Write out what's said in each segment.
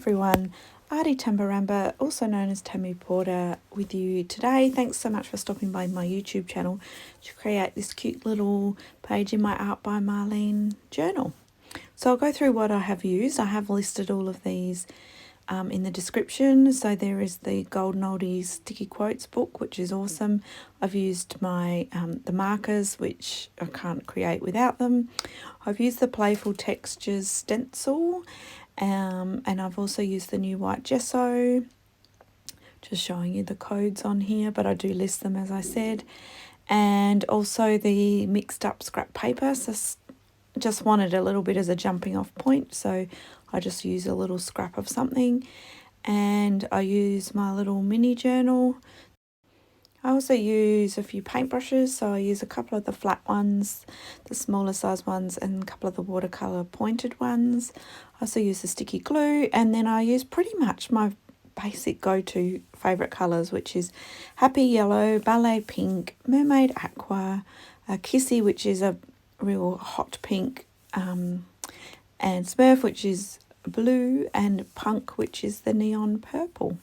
everyone, Artie Tambarambaa, also known as Tammy Porter, with you today. Thanks so much for stopping by my YouTube channel to create this cute little page in my Art by Marlene journal. So I'll go through what I have used. I have listed all of these in the description. So there is the Golden Oldies Sticky Quotes book, which is awesome. I've used my the markers, which I can't create without them. I've used the Playful Textures Stencil, and I've also used the new white Gesso. Just showing you the codes on here, but I do list them as I said. And also the mixed up scrap paper. So just wanted a little bit as a jumping off point, so I just use a little scrap of something. And I use my little mini journal. I also use a few paintbrushes, so I use a couple of the flat ones, the smaller size ones, and a couple of the watercolor pointed ones. I also use the sticky glue, and then I use pretty much my basic go-to favourite colours, which is Happy Yellow, Ballet Pink, Mermaid Aqua, Kissy, which is a real hot pink, and Smurf, which is blue, and Punk, which is the neon purple.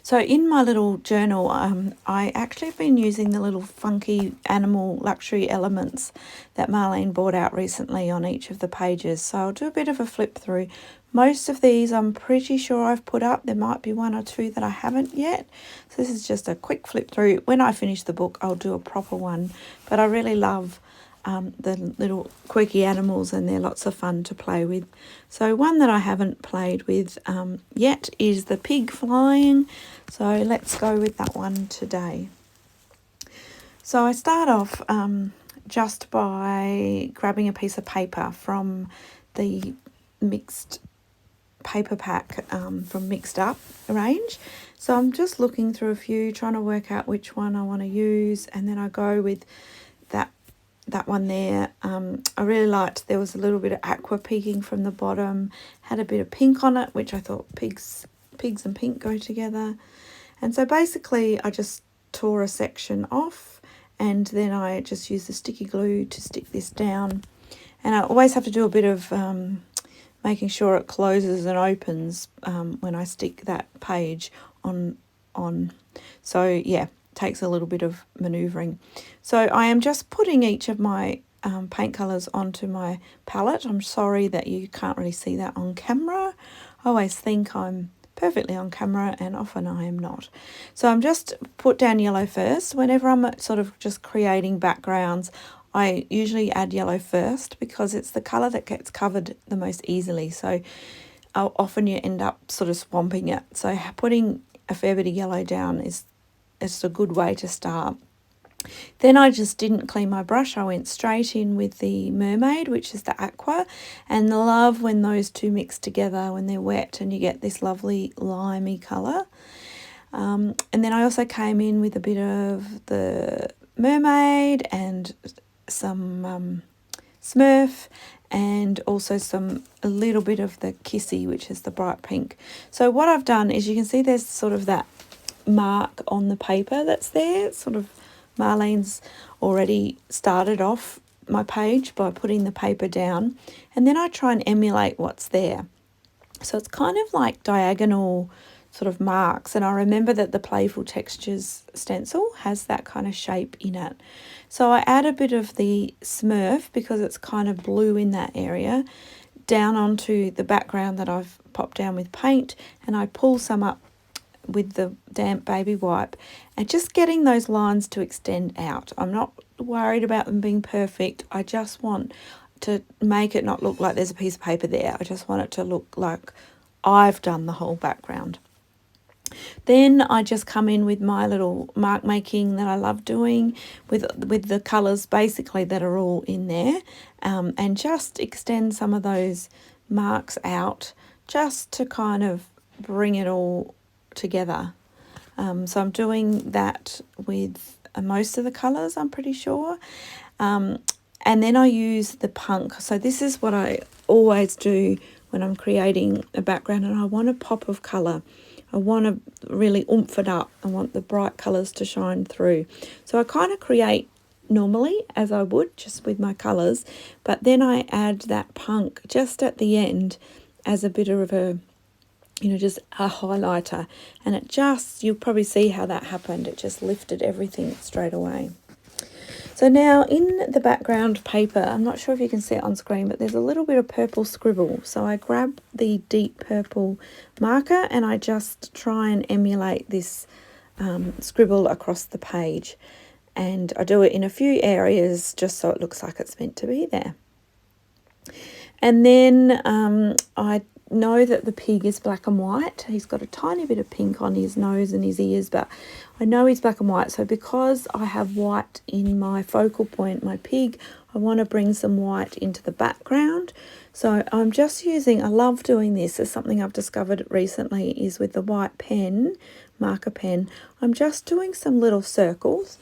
So in my little journal, I actually have been using the little funky animal luxury elements that Marlene brought out recently on each of the pages. So I'll do a bit of a flip through. Most of these I'm pretty sure I've put up. There might be one or two that I haven't yet. So this is just a quick flip through. When I finish the book, I'll do a proper one. But I really love the little quirky animals, and they're lots of fun to play with. So one that I haven't played with yet is the pig flying. So let's go with that one today. So I start off just by grabbing a piece of paper from the mixed paper pack from Mixed Up range. So I'm just looking through a few, trying to work out which one I want to use, and then I go with that one there. I really liked, there was a little bit of aqua peeking from the bottom, had a bit of pink on it, which I thought pigs and pink go together. And so basically I just tore a section off, and then I just used the sticky glue to stick this down. And I always have to do a bit of making sure it closes and opens when I stick that page on. So yeah, takes a little bit of manoeuvring. So I am just putting each of my paint colours onto my palette. I'm sorry that you can't really see that on camera. I always think I'm perfectly on camera, and often I am not. So I'm just put down yellow first. Whenever I'm sort of just creating backgrounds, I usually add yellow first because it's the colour that gets covered the most easily. So often you end up sort of swamping it. So putting a fair bit of yellow down is a good way to start. Then I just didn't clean my brush. I went straight in with the Mermaid, which is the aqua, and love when those two mix together when they're wet and you get this lovely limey colour. And then I also came in with a bit of the Mermaid and some Smurf, and also a little bit of the Kissy, which is the bright pink. So what I've done is, you can see there's sort of that mark on the paper that's there. Sort of Marlene's already started off my page by putting the paper down, and then I try and emulate what's there. So it's kind of like diagonal sort of marks, and I remember that the Playful Textures stencil has that kind of shape in it. So I add a bit of the Smurf, because it's kind of blue in that area, down onto the background that I've popped down with paint, and I pull some up with the damp baby wipe, and just getting those lines to extend out. I'm not worried about them being perfect. I just want to make it not look like there's a piece of paper there. I just want it to look like I've done the whole background. Then I just come in with my little mark making that I love doing with the colours basically that are all in there, and just extend some of those marks out just to kind of bring it all together. So I'm doing that with most of the colours, I'm pretty sure. And then I use the Punk. So this is what I always do when I'm creating a background and I want a pop of colour. I want to really oomph it up. I want the bright colours to shine through. So I kind of create normally as I would just with my colours, but then I add that Punk just at the end as a bit of a you know, just a highlighter, and it just, you'll probably see how that happened. It just lifted everything straight away. So now in the background paper, I'm not sure if you can see it on screen, but there's a little bit of purple scribble. So I grab the deep purple marker and I just try and emulate this scribble across the page. And I do it in a few areas just so it looks like it's meant to be there. And then I know that the pig is black and white. He's got a tiny bit of pink on his nose and his ears, but I know he's black and white. So because I have white in my focal point, my pig, I want to bring some white into the background. So I'm just using, I love doing this. It's something I've discovered recently, is with the white pen, marker pen, I'm just doing some little circles.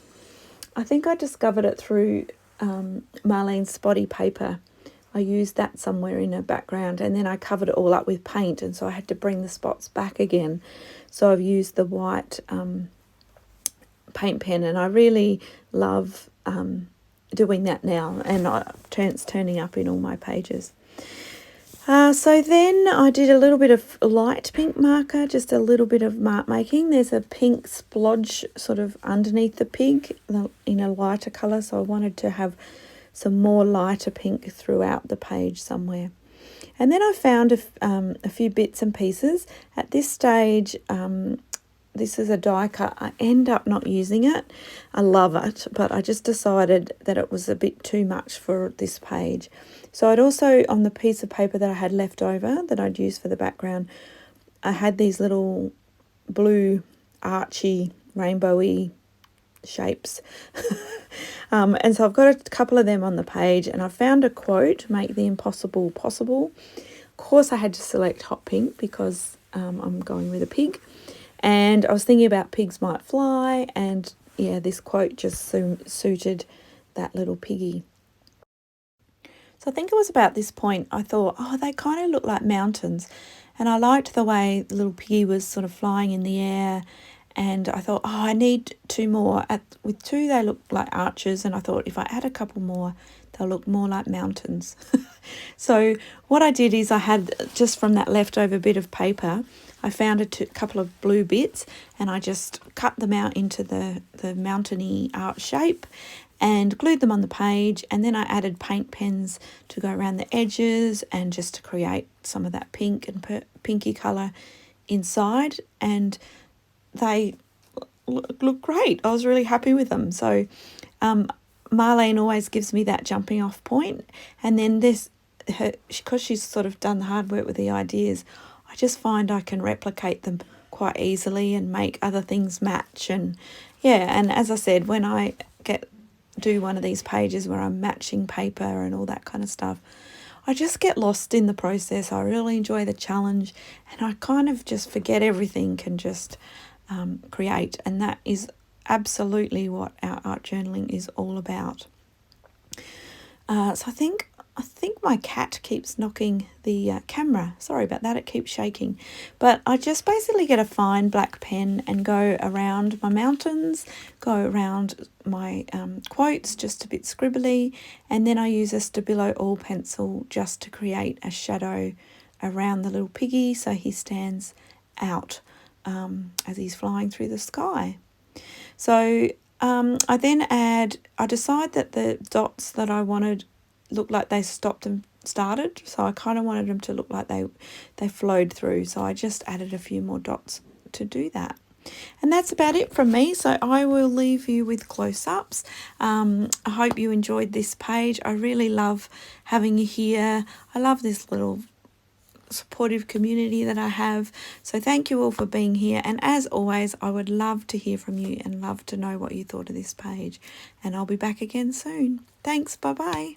I think I discovered it through Marlene's spotty paper. I used that somewhere in a background, and then I covered it all up with paint, and so I had to bring the spots back again. So I've used the white paint pen, and I really love doing that now, and it's turning up in all my pages. So then I did a little bit of light pink marker, just a little bit of mark making. There's a pink splodge sort of underneath the pig in a lighter colour, so I wanted to have some more lighter pink throughout the page somewhere. And then I found a few bits and pieces. At this stage, this is a die cut. I end up not using it. I love it, but I just decided that it was a bit too much for this page. So I'd also, on the piece of paper that I had left over that I'd use for the background, I had these little blue archy, rainbowy shapes. And so I've got a couple of them on the page, and I found a quote, "Make the impossible possible." Of course I had to select hot pink because I'm going with a pig, and I was thinking about pigs might fly, and yeah, this quote just suited that little piggy. So I think it was about this point I thought, oh, they kind of look like mountains, and I liked the way the little piggy was sort of flying in the air. And I thought, oh, I need two more. With two, they look like arches. And I thought if I add a couple more, they'll look more like mountains. So what I did is I had, just from that leftover bit of paper, I found a couple of blue bits, and I just cut them out into the mountainy art shape and glued them on the page. And then I added paint pens to go around the edges and just to create some of that pink and pinky colour inside. And they look great. I was really happy with them. So Marlene always gives me that jumping off point, and then because she's sort of done the hard work with the ideas, I just find I can replicate them quite easily and make other things match. And yeah, and as I said, when I do one of these pages where I'm matching paper and all that kind of stuff, I just get lost in the process. I really enjoy the challenge, and I kind of just forget everything and just create. And that is absolutely what our art journaling is all about. So I think my cat keeps knocking the camera. Sorry about that, it keeps shaking. But I just basically get a fine black pen and go around my mountains, go around my quotes, just a bit scribbly, and then I use a Stabilo oil pencil just to create a shadow around the little piggy so he stands out as he's flying through the sky. So I decide that the dots that I wanted looked like they stopped and started, so I kind of wanted them to look like they flowed through, so I just added a few more dots to do that. And that's about it from me, so I will leave you with close-ups. I hope you enjoyed this page. I really love having you here. I love this little supportive community that I have, so thank you all for being here, and as always I would love to hear from you and love to know what you thought of this page, and I'll be back again soon. Thanks, bye bye.